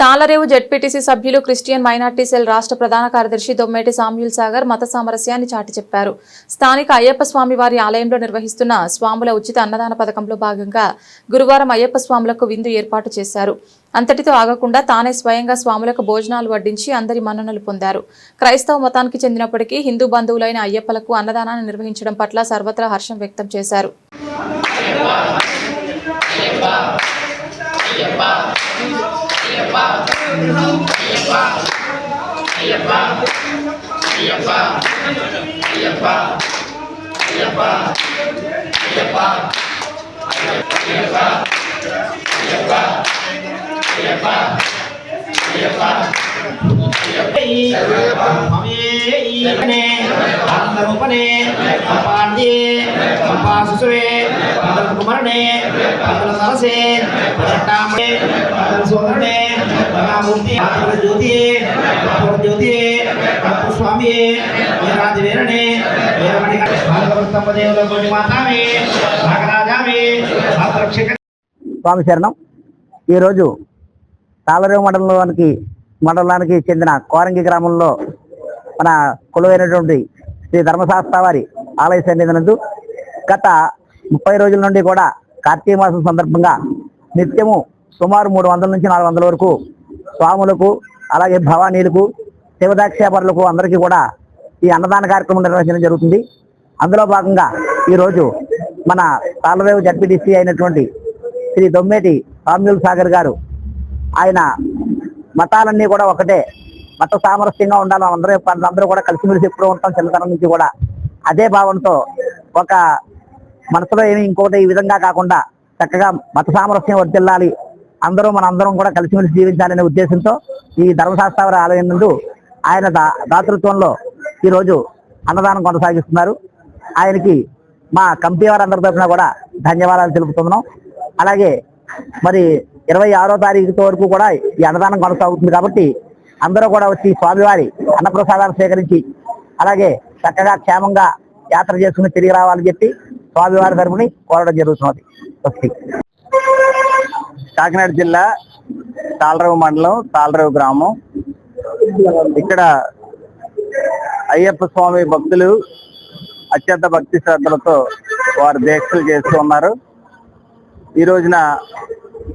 Tallarevu ZPTC సభ్యులు Christian minority cell రాష్ట్ర ప్రధాన కార్యదర్శి దొమ్మేటి సామ్యూల్ సాగర్ మత సామరస్యాన్ని చాటి చెప్పారు. స్థానిక అయ్యప్ప స్వామి వారి ఆలయంలో నిర్వహిస్తున్న స్వాముల ఉచిత అన్నదాన పథకంలో భాగంగా గురువారం అయ్యప్ప స్వాములకు విందు ఏర్పాటు చేశారు. అంతటితో ఆగకుండా తానే స్వయంగా స్వాములకు భోజనాలు వడ్డించి అందరి మన్ననలు పొందారు. క్రైస్తవ మతానికి చెందినప్పటికీ హిందూ బంధువులైన అయ్యప్పలకు అన్నదానాన్ని నిర్వహించడం పట్ల సర్వత్రా హర్షం వ్యక్తం చేశారు. స్వామి శరణం. ఈరోజు తాళరేవు మండలానికి చెందిన కోరంగి గ్రామంలో మన కొలువైనటువంటి శ్రీ ధర్మశాస్త్ర వారి ఆలయ సన్నిధి నందు గత 30 రోజుల నుండి కూడా కార్తీక మాసం సందర్భంగా నిత్యము సుమారు 300 నుంచి 400 వరకు స్వాములకు అలాగే భవానీలకు శివదాక్షేపరులకు అందరికీ కూడా ఈ అన్నదాన కార్యక్రమం నిర్వహించడం జరుగుతుంది. అందులో భాగంగా ఈరోజు మన తాళరేవు జడ్పీటీసీ అయినటువంటి శ్రీ దొమ్మేటి సామ్యూల్ సాగర్ గారు ఆయన మతాలన్నీ కూడా ఒకటే, మత సామరస్యంగా ఉండాలి, అందరూ కూడా కలిసిమెలిసి ఎప్పుడూ ఉంటాం చిన్నతనం నుంచి కూడా. అదే భావంతో ఒక మనసులో ఏమి ఇంకోటి ఈ విధంగా కాకుండా చక్కగా మత సామరస్యం వర్తిల్లాలి, మనందరం కూడా కలిసిమెలిసి జీవించాలనే ఉద్దేశంతో ఈ ధర్మశాస్త్ర ఆలయం నందు ఆయన దాతృత్వంలో ఈరోజు అన్నదానం కొనసాగిస్తున్నారు. ఆయనకి మా కమిటీ వారందరి తరఫున కూడా ధన్యవాదాలు తెలుపుతున్నాం. అలాగే మరి 26వ తారీఖు వరకు కూడా ఈ అన్నదానం కొనసాగుతుంది కాబట్టి అందరూ కూడా వచ్చి స్వామివారి అన్నప్రసాదాలు స్వీకరించి అలాగే చక్కగా క్షేమంగా యాత్ర చేసుకుని తిరిగి రావాలని చెప్పి స్వామివారి తరపుని కోరడం జరుగుతున్నది. కాకినాడ జిల్లా తాళరేవు మండలం తాళరేవు గ్రామం. ఇక్కడ అయ్యప్ప స్వామి భక్తులు అత్యంత భక్తి శ్రద్ధలతో వారు దీక్షలు చేస్తూ ఉన్నారు. ఈ రోజున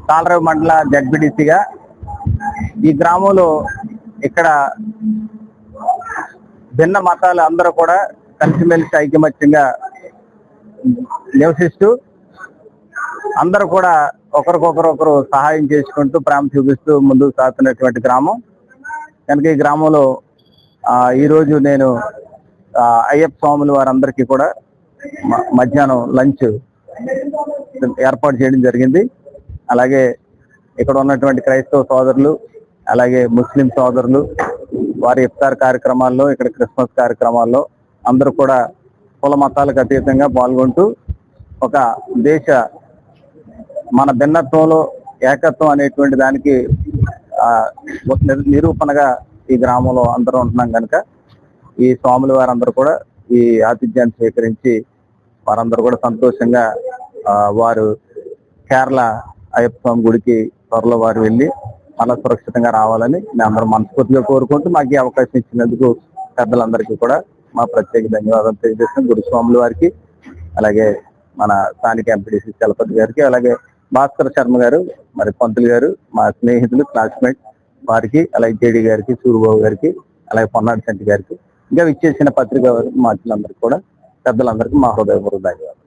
తాళరేవు మండల జడ్పీటీసీగా ఈ గ్రామంలో ఇక్కడ భిన్న మతాలు అందరూ కూడా కలిసిమెలిసి ఐకమత్యంగా నివసిస్తూ అందరూ కూడా ఒకరికొకరు సహాయం చేసుకుంటూ ప్రేమ చూపిస్తూ ముందుకు సాగుతున్నటువంటి గ్రామం కనుక ఈ గ్రామంలో ఈరోజు నేను అయ్యప్ప స్వాములు వారందరికీ కూడా మధ్యాహ్నం లంచ్ ఏర్పాటు చేయడం జరిగింది. అలాగే ఇక్కడ ఉన్నటువంటి క్రైస్తవ సోదరులు అలాగే ముస్లిం సోదరులు వారి ఇఫ్తార్ కార్యక్రమాల్లో ఇక్కడ క్రిస్మస్ కార్యక్రమాల్లో అందరూ కూడా కుల మతాలకు అతీతంగా పాల్గొంటూ ఒక మన భిన్నత్వంలో ఏకత్వం అనేటువంటి దానికి నిరూపణగా ఈ గ్రామంలో అందరూ ఉంటున్నాం కనుక ఈ స్వాములు వారందరూ కూడా ఈ ఆతిథ్యాన్ని స్వీకరించి వారందరూ కూడా సంతోషంగా వారు కేరళ అయ్యప్ప స్వామి గుడికి త్వరలో వారు వెళ్ళి మళ్ళా సురక్షితంగా రావాలని మేము అందరం మనస్ఫూర్తిగా కోరుకుంటూ మాకు ఈ అవకాశం ఇచ్చినందుకు పెద్దలందరికీ కూడా మా ప్రత్యేక ధన్యవాదాలు తెలియజేస్తున్నాం. గురుస్వాముల వారికి అలాగే మన స్థానిక ఎంపీటీసీ చలపతి గారికి అలాగే భాస్కర్ శర్మ గారు మరి పంతులు గారు మా స్నేహితులు క్లాస్మేట్ వారికి అలాగే జేడి గారికి సూరిబాబు గారికి అలాగే పొన్నాడి శెట్టి గారికి ఇంకా విచ్చేసిన పత్రికా మార్చులందరికీ కూడా పెద్దలందరికీ మా హృదయపూర్వక ధన్యవాదాలు.